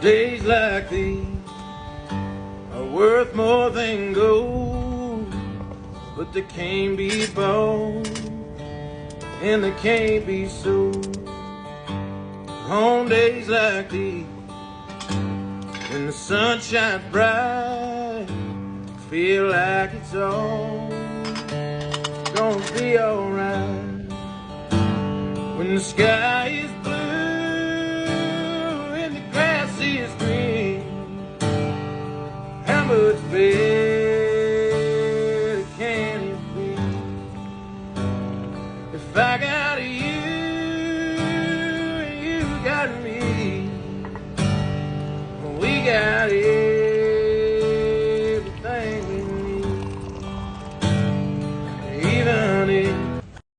Days like these are worth more than gold, but they can't be bought and they can't be sold. On days like these, when the sun shines bright, feel like it's all gonna be alright. When the sky is blue and the grass is green, how much better can it be? If I got you